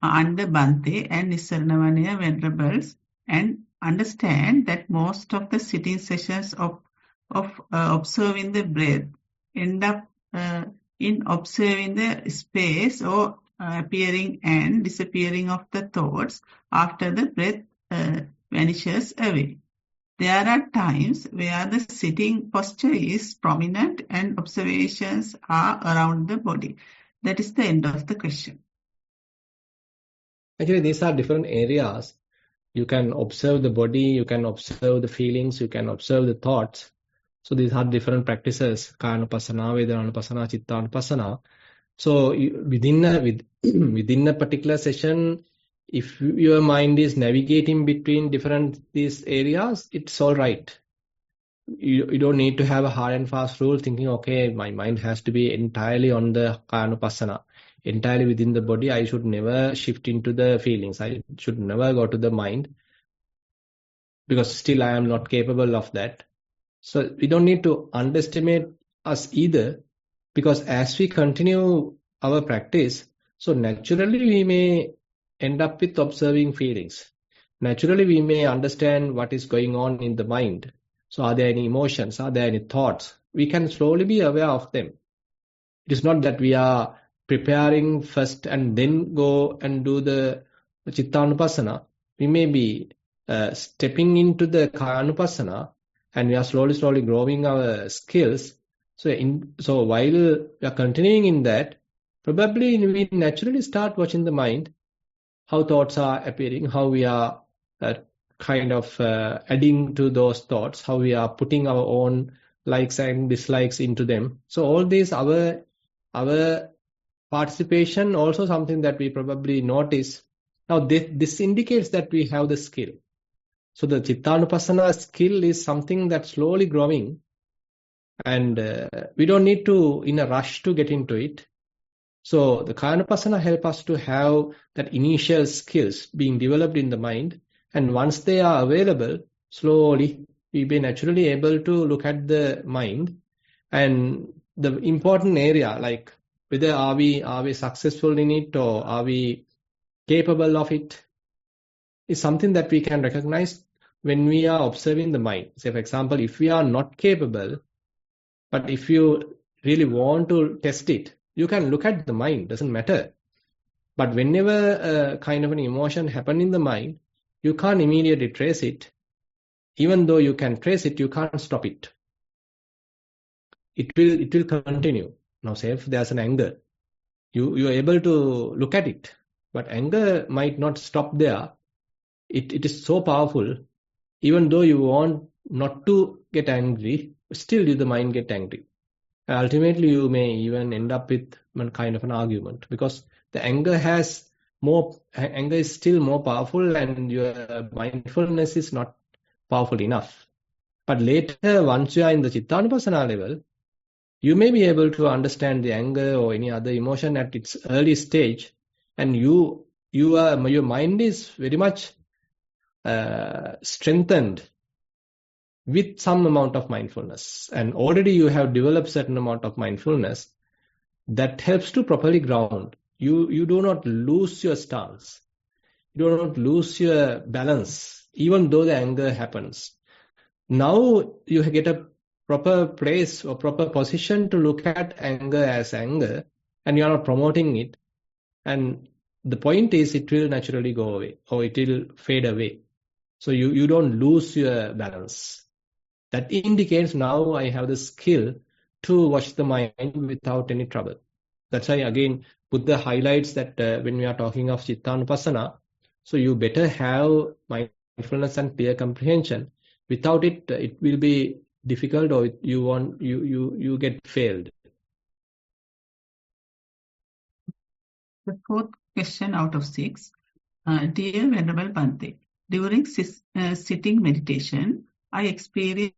under Bhante and Nissarana Vanaya venerables and understand that most of the sitting sessions of observing the breath end up in observing the space or appearing and disappearing of the thoughts after the breath vanishes away. There are times where the sitting posture is prominent and observations are around the body. That is the end of the question. Actually, these are different areas. You can observe the body, you can observe the feelings, you can observe the thoughts. So these are different practices, Kayanupassana, Vedananupassana, Chittanupassana. So within a particular session, if your mind is navigating between these areas, it's all right. You don't need to have a hard and fast rule thinking, okay, my mind has to be entirely on the Kayanupassana, entirely within the body. I should never shift into the feelings. I should never go to the mind because still I am not capable of that. So we don't need to underestimate us either, because as we continue our practice, so naturally we may end up with observing feelings. Naturally we may understand what is going on in the mind. So are there any emotions? Are there any thoughts? We can slowly be aware of them. It is not that we are preparing first and then go and do the Chittanupassana. We may be stepping into the Kayanupassana, and we are slowly growing our skills. So while we are continuing in that, probably we naturally start watching the mind, how thoughts are appearing, how we are adding to those thoughts, how we are putting our own likes and dislikes into them. So all these, our participation, also something that we probably notice. Now this indicates that we have the skill. So the Chittanupassana skill is something that's slowly growing, and we don't need to in a rush to get into it. So the Kayanupassana help us to have that initial skills being developed in the mind, and once they are available, slowly we be naturally able to look at the mind. And the important area, like whether are we successful in it or are we capable of it, is something that we can recognize when we are observing the mind. Say, for example, if we are not capable, but if you really want to test it, you can look at the mind, doesn't matter. But whenever kind of an emotion happen in the mind, you can't immediately trace it. Even though you can trace it, you can't stop it. It will continue. Now, say if there's an anger, you are able to look at it, but anger might not stop there. It is so powerful. Even though you want not to get angry, still the mind get angry. And ultimately, you may even end up with one kind of an argument, because the anger is still more powerful, and your mindfulness is not powerful enough. But later, once you are in the Chittanupassana level, you may be able to understand the anger or any other emotion at its early stage, and your mind is very much strengthened with some amount of mindfulness, and already you have developed certain amount of mindfulness that helps to properly ground. You do not lose your stance. You do not lose your balance, even though the anger happens. Now you get a proper place or proper position to look at anger as anger, and you are not promoting it. And the point is, it will naturally go away or it will fade away. So you don't lose your balance. That indicates now I have the skill to watch the mind without any trouble. That's why again put the highlights that when we are talking of Chittanupassana, so you better have mindfulness and clear comprehension. Without it, it will be difficult, or you get failed. The fourth question out of 6. Dear Venerable Bhante, during sitting meditation, I experienced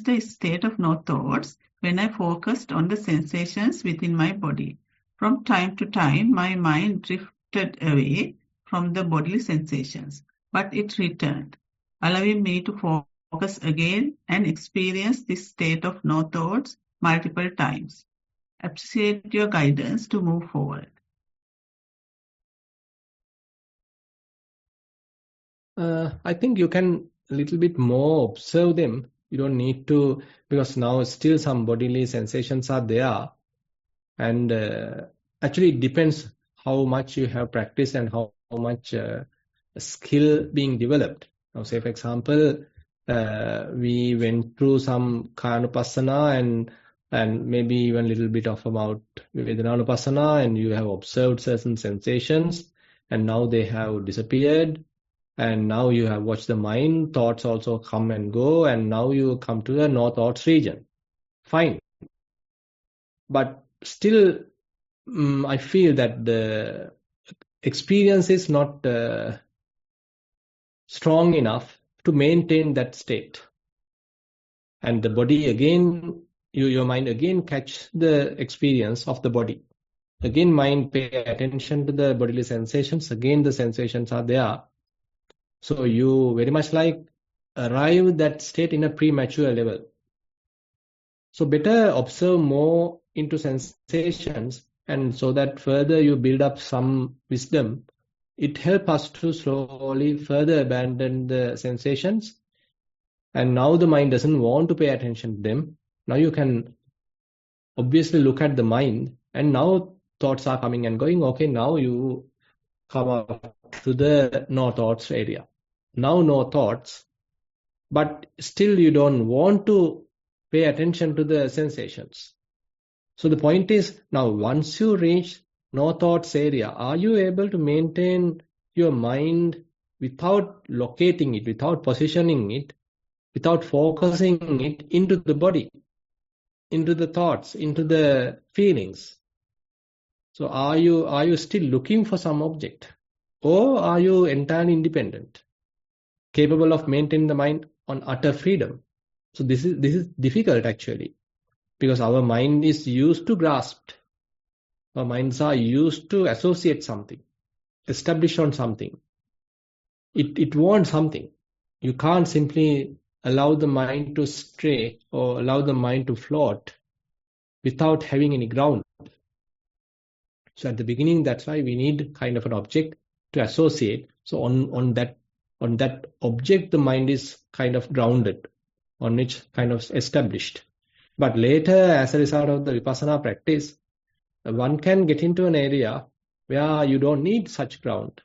a state of no thoughts when I focused on the sensations within my body. From time to time, my mind drifted away from the bodily sensations, but it returned, allowing me to focus again and experience this state of no thoughts multiple times. Appreciate your guidance to move forward. I think you can a little bit more observe them. You don't need to, because now still some bodily sensations are there. And actually it depends how much you have practiced and how much skill being developed. Now say for example, we went through some Kayanupassana and maybe even a little bit of about Vedananupassana, and you have observed certain sensations and now they have disappeared. And now you have watched the mind, thoughts also come and go, and now you come to the no thoughts region. Fine. But still, I feel that the experience is not strong enough to maintain that state. And the body again, your mind again catch the experience of the body. Again, mind pay attention to the bodily sensations. Again, the sensations are there. So you very much like arrive that state in a premature level. So better observe more into sensations, and so that further you build up some wisdom. It helps us to slowly further abandon the sensations. And now the mind doesn't want to pay attention to them. Now you can obviously look at the mind, and now thoughts are coming and going. Okay, now you come up to the no thoughts area. Now no thoughts, but still you don't want to pay attention to the sensations. So the point is, now once you reach no thoughts area, are you able to maintain your mind without locating it, without positioning it, without focusing it into the body, into the thoughts, into the feelings? So are you still looking for some object, or are you entirely independent, capable of maintaining the mind on utter freedom? So this is difficult actually, because our mind is used to grasp. Our minds are used to associate something, establish on something. It wants something. You can't simply allow the mind to stray or allow the mind to float without having any ground. So at the beginning, that's why we need kind of an object to associate. So on that object, the mind is kind of grounded, on which kind of established. But later, as a result of the vipassana practice, one can get into an area where you don't need such ground.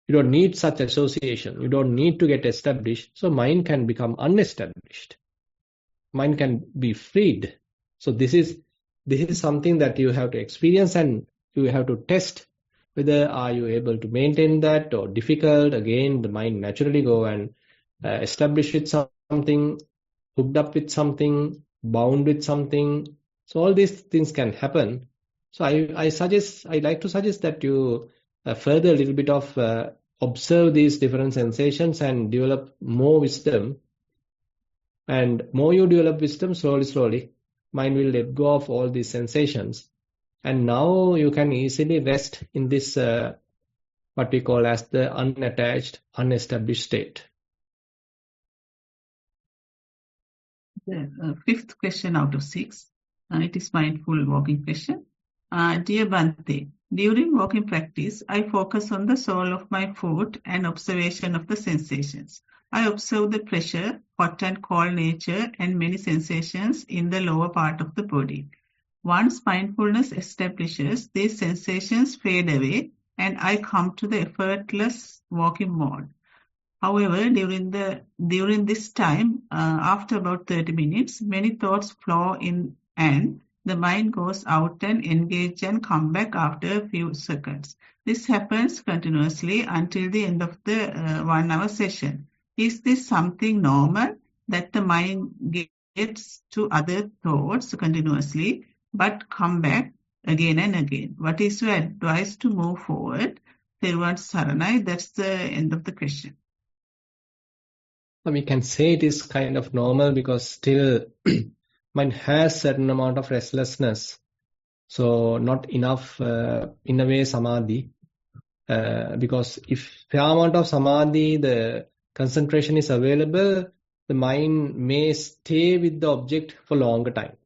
You don't need such association. You don't need to get established. So mind can become unestablished. Mind can be freed. So this is something that you have to experience, and you have to test whether are you able to maintain that or difficult. Again, the mind naturally go and establish with something, hooked up with something, bound with something. So all these things can happen. So I like to suggest that you further a little bit of observe these different sensations and develop more wisdom. And more you develop wisdom, slowly, mind will let go of all these sensations. And now you can easily rest in this, what we call as the unattached, unestablished state. The fifth question out of 6. It is mindful walking question. Dear Bhante, during walking practice, I focus on the sole of my foot and observation of the sensations. I observe the pressure, hot and cold nature, and many sensations in the lower part of the body. Once mindfulness establishes, these sensations fade away, and I come to the effortless walking mode. However, during this time, after about 30 minutes, many thoughts flow in and the mind goes out and engage and come back after a few seconds. This happens continuously until the end of the 1 hour session. Is this something normal that the mind gets to other thoughts continuously but come back again and again? What is your advice to move forward? Thero Saranai, that's the end of the question. We can say it is kind of normal because still mind has certain amount of restlessness. So not enough, in a way, samadhi. Because if fair amount of samadhi, the concentration is available, the mind may stay with the object for longer time.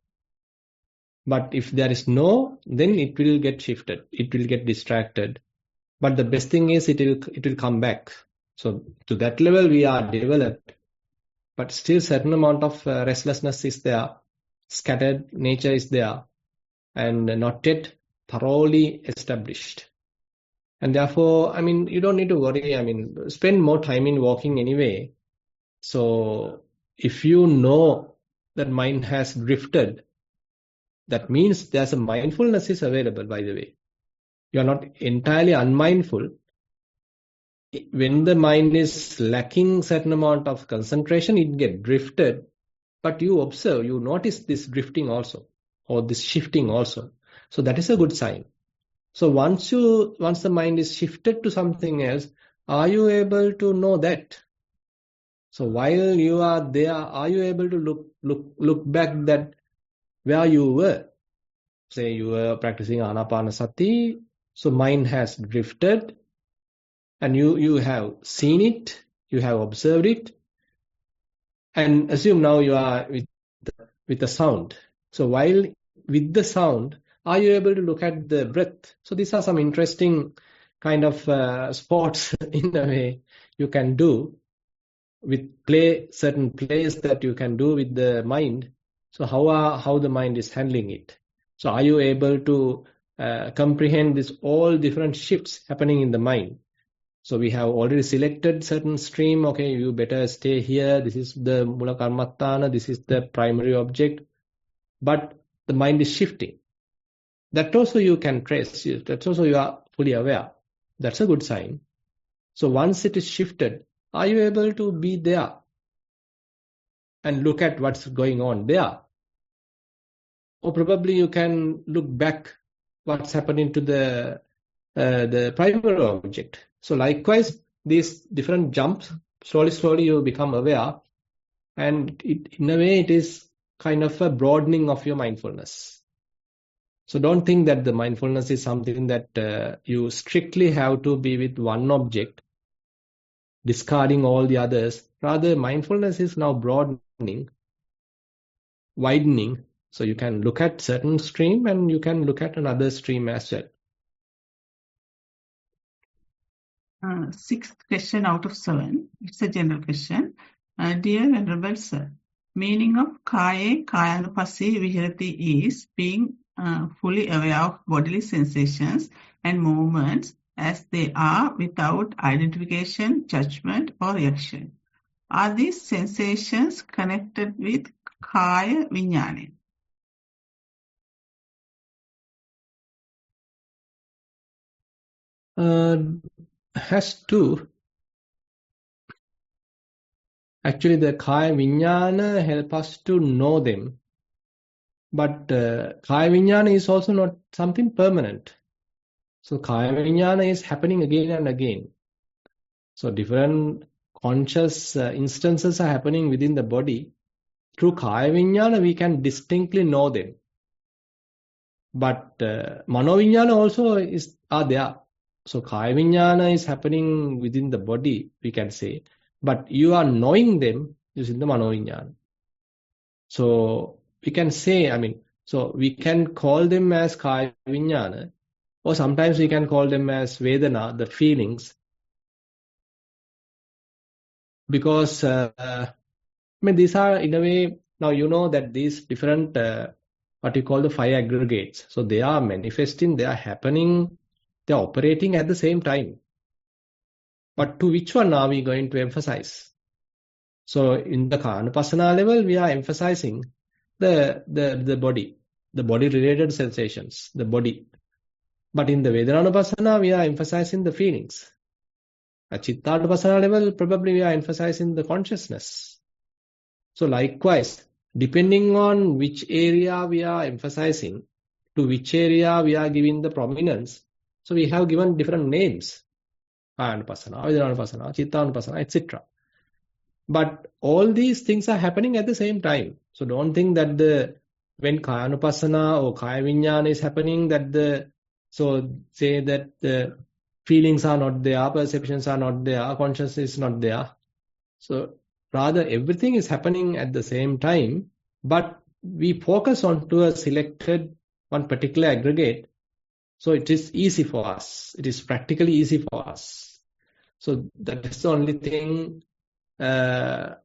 But if there is no, then it will get shifted. It will get distracted. But the best thing is it will come back. So to that level we are developed. But still certain amount of restlessness is there. Scattered nature is there. And not yet thoroughly established. And therefore, you don't need to worry. Spend more time in walking anyway. So if you know that mind has drifted, that means there's a mindfulness is available, by the way. You are not entirely unmindful. When the mind is lacking certain amount of concentration, it gets drifted. But you observe, you notice this drifting also, or this shifting also. So that is a good sign. So once the mind is shifted to something else, are you able to know that? So while you are there, are you able to look back that where you were? Say you were practicing Anapanasati, so mind has drifted, and you have seen it, you have observed it, and assume now you are with the sound. So while with the sound, are you able to look at the breath? So these are some interesting kind of sports in a way you can do with certain plays that you can do with the mind. So how the mind is handling it. So are you able to comprehend this all different shifts happening in the mind? So we have already selected certain stream. Okay, you better stay here. This is the Mula Karmatthana. This is the primary object. But the mind is shifting. That also you can trace. That also you are fully aware. That's a good sign. So once it is shifted, are you able to be there and look at what's going on there? Or probably you can look back what's happening to the primary object. So likewise, these different jumps, slowly you become aware, and in a way it is kind of a broadening of your mindfulness. So don't think that the mindfulness is something that you strictly have to be with one object, discarding all the others. Rather, mindfulness is now broadening, widening. So you can look at certain stream and you can look at another stream as well. Sixth question out of 7. It's a general question. Dear Venerable Sir, meaning of Kaye Kayanupassi Vihirati is being fully aware of bodily sensations and movements as they are without identification, judgment or reaction. Are these sensations connected with Kaya Viññāna? Has to. Actually, the Kaya Viññāna help us to know them. But Kaya Viññāna is also not something permanent. So Kaya Viññāna is happening again and again. So different conscious instances are happening within the body. through Kaya Vinyana, we can distinctly know them. But Mano Vinyana also are there. So Kaya Vinyana is happening within the body, we can say. But you are knowing them using the Mano Vinyana. So we can say, so we can call them as Kaya Vinyana, or sometimes we can call them as Vedana, the feelings. Because these are, in a way, now you know that these different, what you call the 5 aggregates. So they are manifesting, they are happening, they are operating at the same time. But to which one are we going to emphasize? So in the Kanupassana level, we are emphasizing the body-related sensations, the body. But in the Vedananupassana, we are emphasizing the feelings. At Chittanupassana level, probably we are emphasizing the consciousness. So likewise, depending on which area we are emphasizing, to which area we are giving the prominence, so we have given different names. Kayanupassana, Vedananupassana, Chittanupassana, etc. But all these things are happening at the same time. So don't think that when Kayanupassana or Kaya Vinyana is happening, so say that the feelings are not there, perceptions are not there, consciousness is not there. So rather everything is happening at the same time, but we focus on to a selected one particular aggregate. So it is easy for us. It is practically easy for us. So that is the only thing for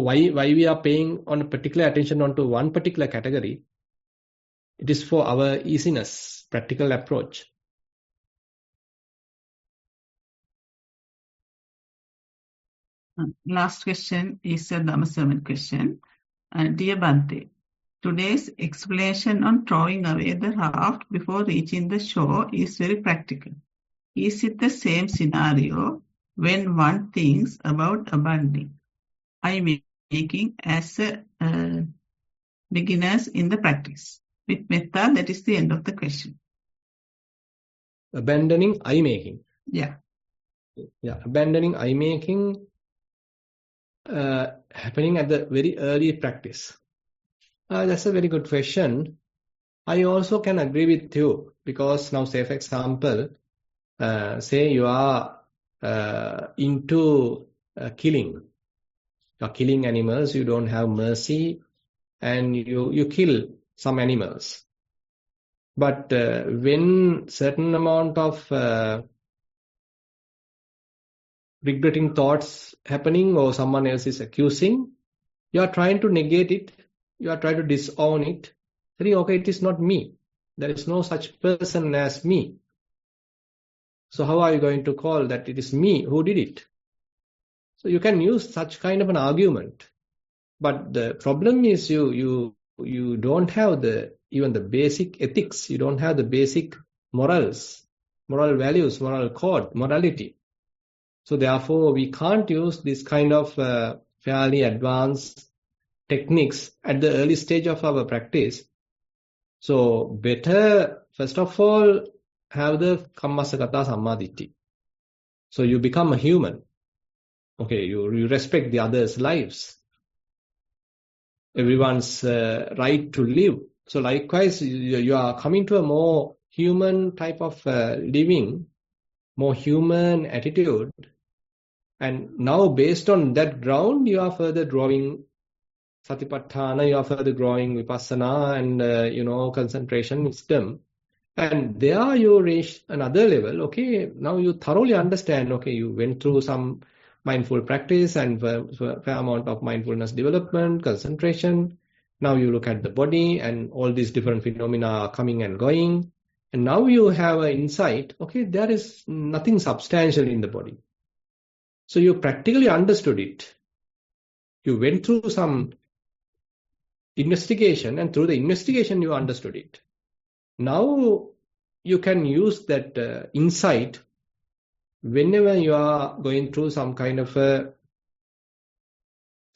why we are paying on a particular attention onto one particular category. It is for our easiness, practical approach. Last question is a Dhamma sermon question. Dear Bhante, today's explanation on throwing away the raft before reaching the shore is very practical. Is it the same scenario when one thinks about abandoning eye-making as beginners in the practice? With metta, that is the end of the question. Abandoning eye-making. Yeah. Yeah, abandoning eye-making happening at the very early practice. That's a very good question. I also can agree with you because now, say for example, say you are into killing. You're killing animals, you don't have mercy, and you kill some animals. But when certain amount of regretting thoughts happening or someone else is accusing, you are trying to negate it, you are trying to disown it. Saying, okay, it is not me. There is no such person as me. So how are you going to call that it is me who did it? So you can use such kind of an argument. But the problem is you don't have even the basic ethics. You don't have the basic morals, moral values, moral code, morality. So therefore, we can't use this kind of fairly advanced techniques at the early stage of our practice. So better, first of all, have the kammasakata sammaditthi. So you become a human. Okay, you respect the others' lives. Everyone's right to live. So likewise, you are coming to a more human type of living, more human attitude. And now based on that ground, you are further drawing satipatthana, you are further growing vipassana and, concentration, wisdom. And there you reach another level. Okay, now you thoroughly understand, okay, you went through some mindful practice and fair amount of mindfulness development, concentration. Now you look at the body and all these different phenomena are coming and going. And now you have an insight, okay, there is nothing substantial in the body. So you practically understood it. You went through some investigation and through the investigation you understood it. Now you can use that insight whenever you are going through some kind of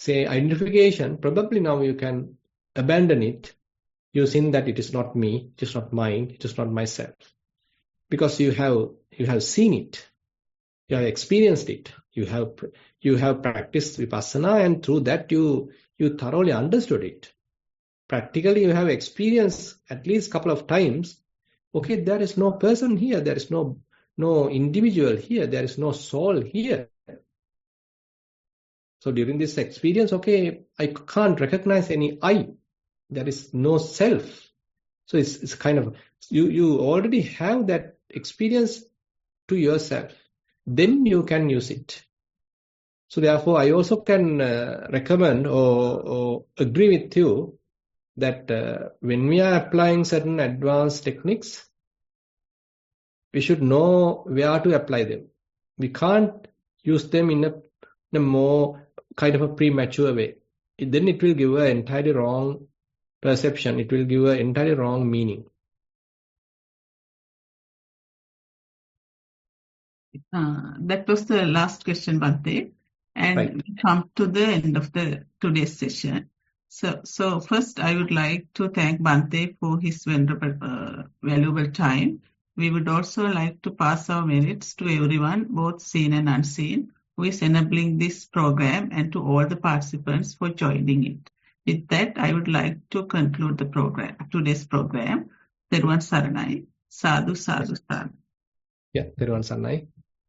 identification. Probably now you can abandon it using that it is not me, it is not mine, it is not myself. Because you have seen it, you have experienced it, you have practiced vipassana, and through that you you thoroughly understood it. Practically, you have experienced at least a couple of times, okay, there is no person here, there is no individual here, there is no soul here. So during this experience, okay, I can't recognize any I. There is no self. So it's kind of, you already have that experience to yourself. Then you can use it. So therefore, I also can recommend or agree with you that when we are applying certain advanced techniques, we should know where to apply them. We can't use them in a more kind of a premature way. Then it will give an entirely wrong perception. It will give an entirely wrong meaning. That was the last question, Bhante. And Right. we come to the end of today's session. So first, I would like to thank Bhante for his valuable time. We would also like to pass our merits to everyone, both seen and unseen, who is enabling this program, and to all the participants for joining it. With that, I would like to conclude the program, today's program. Theruvan Saranai. Sadhu, sadhu, sadhu. Yeah, Theruvan Saranai.